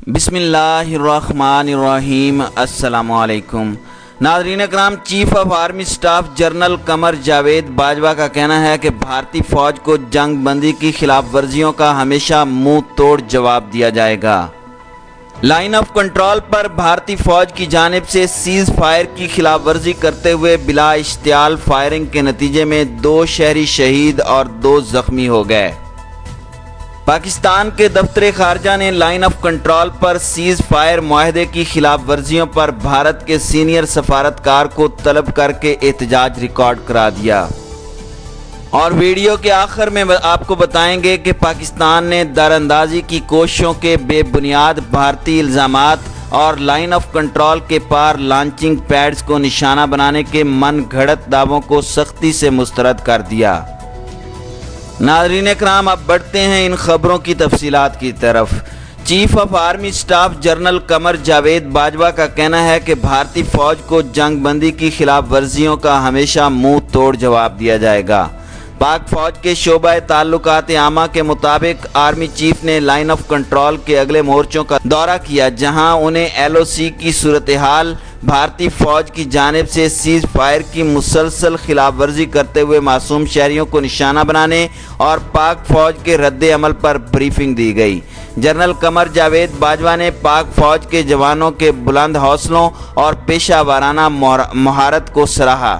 بسم اللہ الرحمن الرحیم۔ السلام علیکم ناظرین اکرام، chief of army staff general Qamar Javed Bajwa کا کہنا ہے کہ بھارتی فوج کو جنگ بندی کی خلاف ورزیوں کا ہمیشہ منہ توڑ جواب دیا جائے گا۔ لائن آف کنٹرول پر بھارتی فوج کی جانب سے سیز فائر کی خلاف ورزی کرتے ہوئے بلا اشتعال فائرنگ کے نتیجے میں 2 شہری شہید اور 2 زخمی ہو گئے۔ پاکستان کے دفتر خارجہ نے line of control per cease fire معاہدے کی خلاف ورزیوں پر بھارت کے سینئر سفارتکار کو طلب کر کے احتجاج ریکارڈ کرا دیا، اور ویڈیو کے آخر میں آپ کو بتائیں گے کہ پاکستان نے دراندازی کی کوششوں کے بے بنیاد بھارتی الزامات اور لائن آف کنٹرول کے پار لانچنگ پیڈز کو نشانہ بنانے کے من گھڑت دعووں کو سختی سے مسترد کر دیا۔ ناظرین اکرام، اب بڑھتے ہیں ان خبروں کی تفصیلات کی طرف۔ Chief of army staff general Qamar Javed Bajwa کا کہنا ہے کہ بھارتی فوج کو جنگ بندی کی خلاف ورزیوں کا ہمیشہ منہ توڑ جواب دیا جائے گا۔ پاک فوج کے شعبہ تعلقات عامہ کے مطابق آرمی چیف نے لائن آف کنٹرول کے اگلے مورچوں کا دورہ کیا، جہاں انہیں LOC کی صورتحال، بھارتی فوج کی جانب سے سیز فائر کی مسلسل خلاف ورزی کرتے ہوئے معصوم شہریوں کو نشانہ بنانے اور پاک فوج کے رد عمل پر بریفنگ دی گئی۔ جنرل قمر جاوید باجوہ نے پاک فوج کے جوانوں کے بلند حوصلوں اور پیشہ ورانہ مہارت کو سراہا۔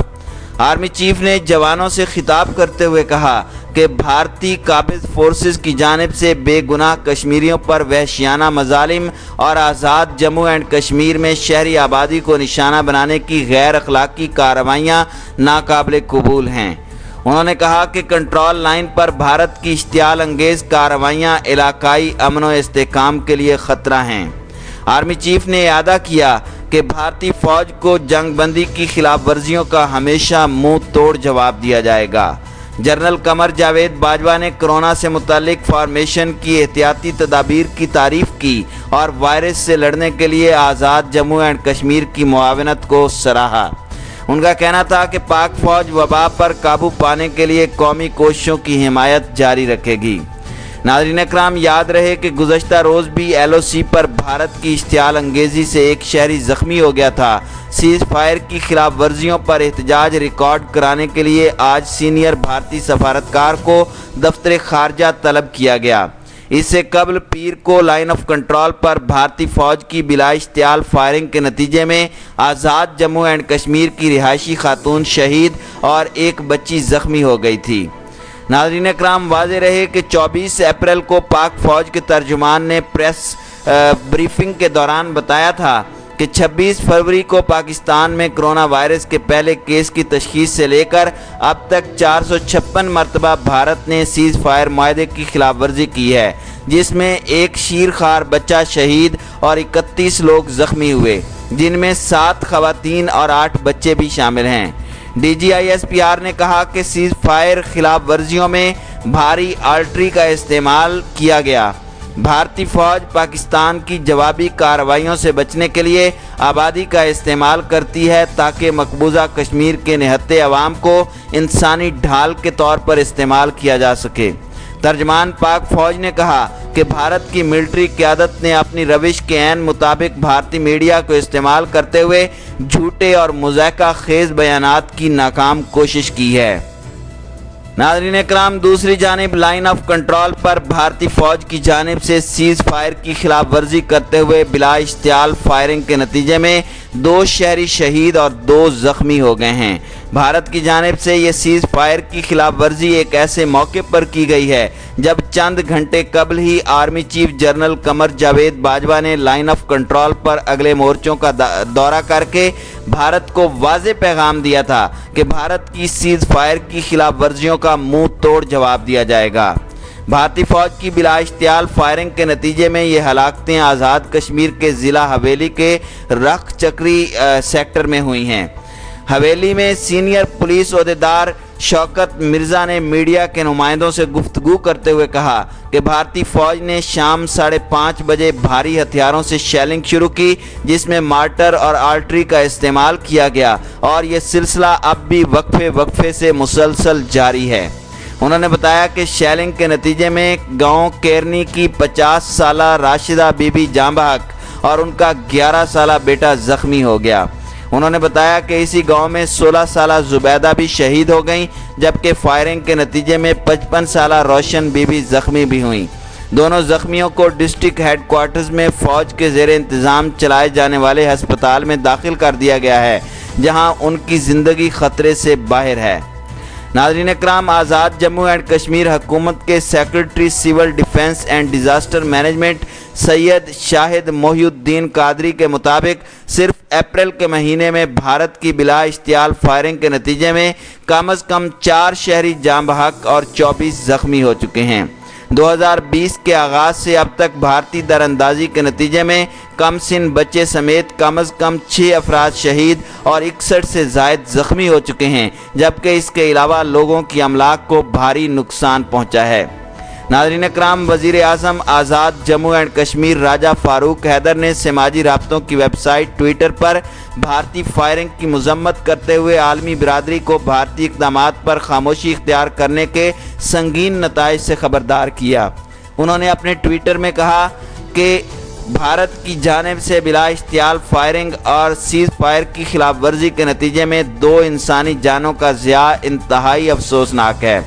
آرمی چیف نے جوانوں سے خطاب کرتے ہوئے کہا کہ بھارتی قابض فورسز کی جانب سے بے گناہ کشمیریوں پر وحشیانہ مظالم اور آزاد جموں اینڈ کشمیر میں شہری آبادی کو نشانہ بنانے کی غیر اخلاقی کارروائیاں ناقابل قبول ہیں۔ انہوں نے کہا کہ کنٹرول لائن پر بھارت کی اشتعال انگیز کارروائیاں علاقائی امن و استحکام کے لیے خطرہ ہیں۔ آرمی چیف نے اعادہ کیا کہ بھارتی فوج کو جنگ بندی کی خلاف ورزیوں کا ہمیشہ منہ توڑ جواب دیا جائے گا۔ جنرل قمر جاوید باجوہ نے کرونا سے متعلق فارمیشن کی احتیاطی تدابیر کی تعریف کی اور وائرس سے لڑنے کے لیے آزاد جموں اینڈ کشمیر کی معاونت کو سراہا۔ ان کا کہنا تھا کہ پاک فوج وبا پر قابو پانے کے لیے قومی کوششوں کی حمایت جاری رکھے گی۔ ناظرین اکرام، یاد رہے کہ گزشتہ روز بھی LOC پر بھارت کی اشتعال انگیزی سے ایک شہری زخمی ہو گیا تھا۔ سیز فائر کی خلاف ورزیوں پر احتجاج ریکارڈ کرانے کے لیے آج سینئر بھارتی سفارتکار کو دفتر خارجہ طلب کیا گیا۔ اس سے قبل پیر کو لائن آف کنٹرول پر بھارتی فوج کی بلا اشتعال فائرنگ کے نتیجے میں آزاد جموں اینڈ کشمیر کی رہائشی خاتون شہید اور ایک بچی زخمی ہو گئی تھی۔ ناظرین اکرام، واضح رہے کہ 24 اپریل کو پاک فوج کے ترجمان نے پریس بریفنگ کے دوران بتایا تھا کہ 26 فروری کو پاکستان میں کرونا وائرس کے پہلے کیس کی تشخیص سے لے کر اب تک 456 مرتبہ بھارت نے سیز فائر معاہدے کی خلاف ورزی کی ہے، جس میں ایک شیرخوار بچہ شہید اور 31 لوگ زخمی ہوئے، جن میں 7 خواتین اور 8 بچے بھی شامل ہیں۔ DGISPR نے کہا کہ سیز فائر خلاف ورزیوں میں بھاری آرٹری کا استعمال کیا گیا۔ بھارتی فوج پاکستان کی جوابی کارروائیوں سے بچنے کے لیے آبادی کا استعمال کرتی ہے تاکہ مقبوضہ کشمیر کے نہتے عوام کو انسانی ڈھال کے طور پر استعمال کیا جا سکے۔ ترجمان پاک فوج نے کہا کہ بھارت کی ملٹری قیادت نے اپنی روش کے عین مطابق بھارتی میڈیا کو استعمال کرتے ہوئے جھوٹے اور مضحکہ خیز بیانات کی ناکام کوشش کی ہے۔ ناظرین اکرام، دوسری جانب لائن آف کنٹرول پر بھارتی فوج کی جانب سے سیز فائر کی خلاف ورزی کرتے ہوئے بلا اشتعال فائرنگ کے نتیجے میں 2 شہری شہید اور 2 زخمی ہو گئے ہیں۔ بھارت کی جانب سے یہ سیز فائر کی خلاف ورزی ایک ایسے موقع پر کی گئی ہے جب چند گھنٹے قبل ہی army chief general Qamar Javed Bajwa نے لائن آف کنٹرول پر اگلے مورچوں کا دورہ کر کے بھارت کو واضح پیغام دیا تھا کہ بھارت کی سیز فائر کی خلاف ورزیوں کا منہ توڑ جواب دیا جائے گا۔ بھارتی فوج کی بلا اشتعال فائرنگ کے نتیجے میں یہ ہلاکتیں آزاد کشمیر کے ضلع حویلی کے رخ چکری سیکٹر میں ہوئی ہیں۔ حویلی میں سینئر پولیس عہدیدار شوکت مرزا نے میڈیا کے نمائندوں سے گفتگو کرتے ہوئے کہا کہ بھارتی فوج نے شام 5:30 بجے بھاری ہتھیاروں سے شیلنگ شروع کی، جس میں مارٹر اور آرٹری کا استعمال کیا گیا، اور یہ سلسلہ اب بھی وقفے سے مسلسل جاری ہے۔ انہوں نے بتایا کہ شیلنگ کے نتیجے میں گاؤں کیرنی کی 50 سالہ راشدہ بی بی جاں بحق اور ان کا 11 سالہ بیٹا زخمی ہو گیا۔ انہوں نے بتایا کہ اسی گاؤں میں 16 سالہ زبیدہ بھی شہید ہو گئیں، جبکہ فائرنگ کے نتیجے میں 55 سالہ روشن بی بی زخمی بھی ہوئیں۔ دونوں زخمیوں کو ڈسٹرکٹ ہیڈ کوارٹرز میں فوج کے زیر انتظام چلائے جانے والے ہسپتال میں داخل کر دیا گیا ہے، جہاں ان کی زندگی خطرے سے باہر ہے۔ ناظرین اکرام، آزاد جموں اینڈ کشمیر حکومت کے secretary civil defence and disaster management Syed Shahid Mohi Uddin Qadri کے مطابق صرف اپریل کے مہینے میں بھارت کی بلا اشتعال فائرنگ کے نتیجے میں کم از کم 4 شہری جاں بحق اور 24 زخمی ہو چکے ہیں۔ 2020 کے آغاز سے اب تک بھارتی دراندازی کے نتیجے میں کم سن بچے سمیت کم از کم 6 افراد شہید اور 61 سے زائد زخمی ہو چکے ہیں، جبکہ اس کے علاوہ لوگوں کی املاک کو بھاری نقصان پہنچا ہے۔ ناظرین اکرام، وزیر اعظم آزاد جموں اینڈ کشمیر راجہ فاروق حیدر نے سماجی رابطوں کی ویب سائٹ ٹویٹر پر بھارتی فائرنگ کی مذمت کرتے ہوئے عالمی برادری کو بھارتی اقدامات پر خاموشی اختیار کرنے کے سنگین نتائج سے خبردار کیا۔ انہوں نے اپنے ٹویٹر میں کہا کہ بھارت کی جانب سے بلا اشتعال فائرنگ اور سیز فائر کی خلاف ورزی کے نتیجے میں 2 انسانی جانوں کا ضیاع انتہائی افسوسناک ہے۔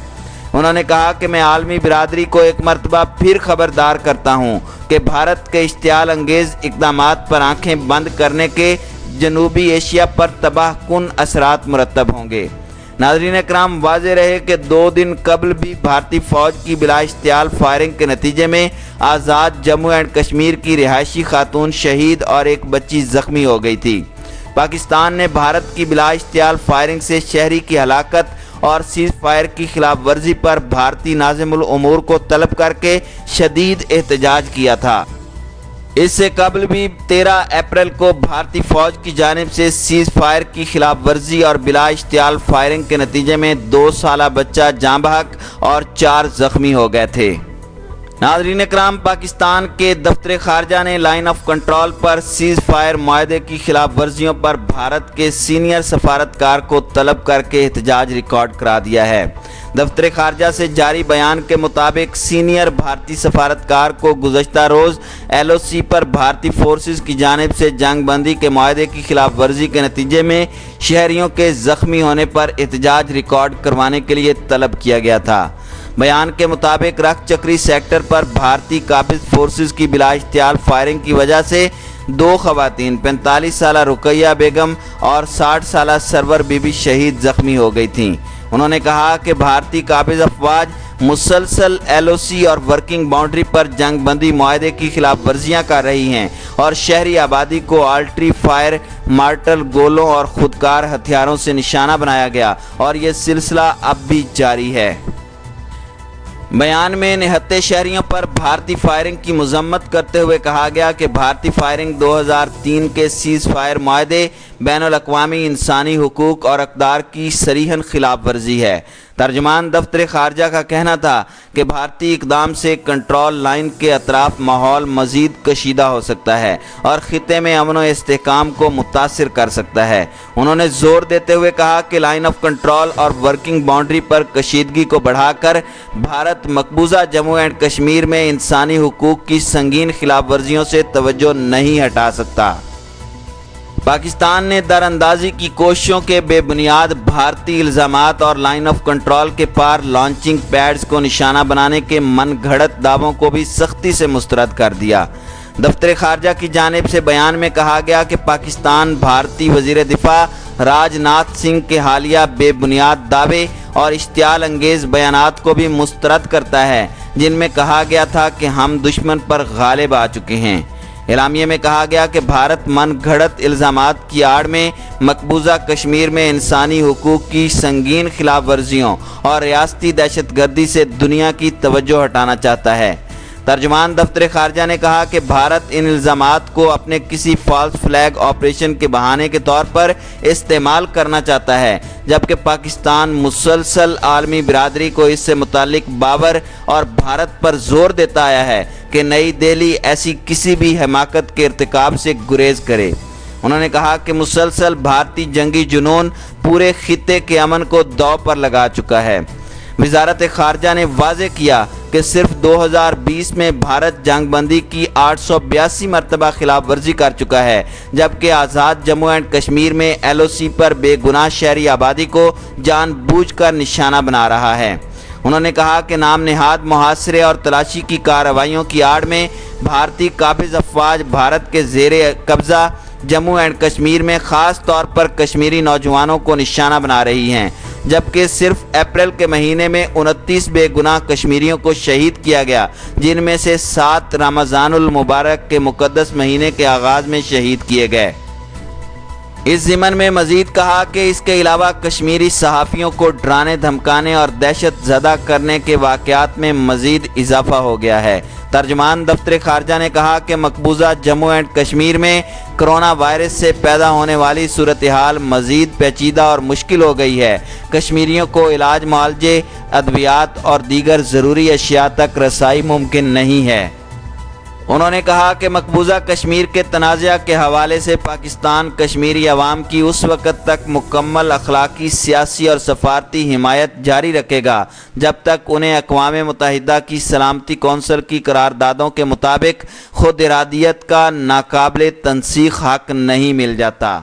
انہوں نے کہا کہ میں عالمی برادری کو ایک مرتبہ پھر خبردار کرتا ہوں کہ بھارت کے اشتعال انگیز اقدامات پر آنکھیں بند کرنے کے جنوبی ایشیا پر تباہ کن اثرات مرتب ہوں گے۔ ناظرین اکرام، واضح رہے کہ 2 دن قبل بھی بھارتی فوج کی بلا اشتعال فائرنگ کے نتیجے میں آزاد جموں اینڈ کشمیر کی رہائشی خاتون شہید اور ایک بچی زخمی ہو گئی تھی۔ پاکستان نے بھارت کی بلا اشتعال فائرنگ سے شہری کی ہلاکت اور سیز فائر کی خلاف ورزی پر بھارتی ناظم الامور کو طلب کر کے شدید احتجاج کیا تھا۔ اس سے قبل بھی 13 اپریل کو بھارتی فوج کی جانب سے سیز فائر کی خلاف ورزی اور بلا اشتعال فائرنگ کے نتیجے میں 2 سالہ بچہ جاں بحق اور 4 زخمی ہو گئے تھے۔ ناظرین اکرام، پاکستان کے دفتر خارجہ نے line of control per cease fire معاہدے کی خلاف ورزیوں پر بھارت کے سینئر سفارتکار کو طلب کر کے احتجاج ریکارڈ کرا دیا ہے۔ دفتر خارجہ سے جاری بیان کے مطابق سینئر بھارتی سفارتکار کو گزشتہ روز ایل او سی پر بھارتی فورسز کی جانب سے جنگ بندی کے معاہدے کی خلاف ورزی کے نتیجے میں شہریوں کے زخمی ہونے پر احتجاج ریکارڈ کروانے کے لیے طلب کیا گیا تھا۔ بیان کے مطابق رکھ چکری سیکٹر پر بھارتی قابض فورسز کی بلا اشتعال فائرنگ کی وجہ سے 2 خواتین 45 سالہ رقیہ بیگم اور 60 سالہ سرور بی بی شہید زخمی ہو گئی تھیں۔ انہوں نے کہا کہ بھارتی قابض افواج مسلسل ایل او سی اور ورکنگ باؤنڈری پر جنگ بندی معاہدے کی خلاف ورزیاں کر رہی ہیں اور شہری آبادی کو آرٹری فائر، مارٹل گولوں اور خودکار ہتھیاروں سے نشانہ بنایا گیا اور یہ سلسلہ اب بھی جاری ہے۔ بیان میں نہتے شہریوں پر بھارتی فائرنگ کی مذمت کرتے ہوئے کہا گیا کہ بھارتی فائرنگ 2003 کے سیز فائر معاہدے، بین الاقوامی انسانی حقوق اور اقدار کی صریحاً خلاف ورزی ہے۔ ترجمان دفتر خارجہ کا کہنا تھا کہ بھارتی اقدام سے کنٹرول لائن کے اطراف ماحول مزید کشیدہ ہو سکتا ہے اور خطے میں امن و استحکام کو متاثر کر سکتا ہے۔ انہوں نے زور دیتے ہوئے کہا کہ لائن آف کنٹرول اور ورکنگ باؤنڈری پر کشیدگی کو بڑھا کر بھارت مقبوضہ جموں اینڈ کشمیر میں انسانی حقوق کی سنگین خلاف ورزیوں سے توجہ نہیں ہٹا سکتا۔ پاکستان نے در اندازی کی کوششوں کے بے بنیاد بھارتی الزامات اور لائن آف کنٹرول کے پار لانچنگ پیڈز کو نشانہ بنانے کے من گھڑت دعووں کو بھی سختی سے مسترد کر دیا۔ دفتر خارجہ کی جانب سے بیان میں کہا گیا کہ پاکستان بھارتی وزیر دفاع راج ناتھ سنگھ کے حالیہ بے بنیاد دعوے اور اشتعال انگیز بیانات کو بھی مسترد کرتا ہے، جن میں کہا گیا تھا کہ ہم دشمن پر غالب آ چکے ہیں۔ اعلامیے میں کہا گیا کہ بھارت من گھڑت الزامات کی آڑ میں مقبوضہ کشمیر میں انسانی حقوق کی سنگین خلاف ورزیوں اور ریاستی دہشت گردی سے دنیا کی توجہ ہٹانا چاہتا ہے۔ ترجمان دفتر خارجہ نے کہا کہ بھارت ان الزامات کو اپنے کسی فالس فلیگ آپریشن کے بہانے کے طور پر استعمال کرنا چاہتا ہے، جبکہ پاکستان مسلسل عالمی برادری کو اس سے متعلق باور اور بھارت پر زور دیتا آیا ہے کہ نئی دہلی ایسی کسی بھی حماقت کے ارتکاب سے گریز کرے۔ انہوں نے کہا کہ مسلسل بھارتی جنگی جنون پورے خطے کے امن کو داؤ پر لگا چکا ہے۔ وزارت خارجہ نے واضح کیا کہ صرف 2020 میں بھارت جنگ بندی کی 882 مرتبہ خلاف ورزی کر چکا ہے، جبکہ آزاد جموں اینڈ کشمیر میں LOC پر بے گناہ شہری آبادی کو جان بوجھ کر نشانہ بنا رہا ہے۔ انہوں نے کہا کہ نام نہاد محاصرے اور تلاشی کی کارروائیوں کی آڑ میں بھارتی قابض افواج بھارت کے زیر قبضہ جموں اینڈ کشمیر میں خاص طور پر کشمیری نوجوانوں کو نشانہ بنا رہی ہیں، جبکہ صرف اپریل کے مہینے میں 29 بے گناہ کشمیریوں کو شہید کیا گیا، جن میں سے 7 رمضان المبارک کے مقدس مہینے کے آغاز میں شہید کیے گئے۔ اس ضمن میں مزید کہا کہ اس کے علاوہ کشمیری صحافیوں کو ڈرانے دھمکانے اور دہشت زدہ کرنے کے واقعات میں مزید اضافہ ہو گیا ہے۔ ترجمان دفتر خارجہ نے کہا کہ مقبوضہ جموں اینڈ کشمیر میں کرونا وائرس سے پیدا ہونے والی صورتحال مزید پیچیدہ اور مشکل ہو گئی ہے۔ کشمیریوں کو علاج معالجے، ادویات اور دیگر ضروری اشیاء تک رسائی ممکن نہیں ہے۔ انہوں نے کہا کہ مقبوضہ کشمیر کے تنازع کے حوالے سے پاکستان کشمیری عوام کی اس وقت تک مکمل اخلاقی، سیاسی اور سفارتی حمایت جاری رکھے گا جب تک انہیں اقوام متحدہ کی سلامتی کونسل کی قراردادوں کے مطابق خود ارادیت کا ناقابل تنسیخ حق نہیں مل جاتا۔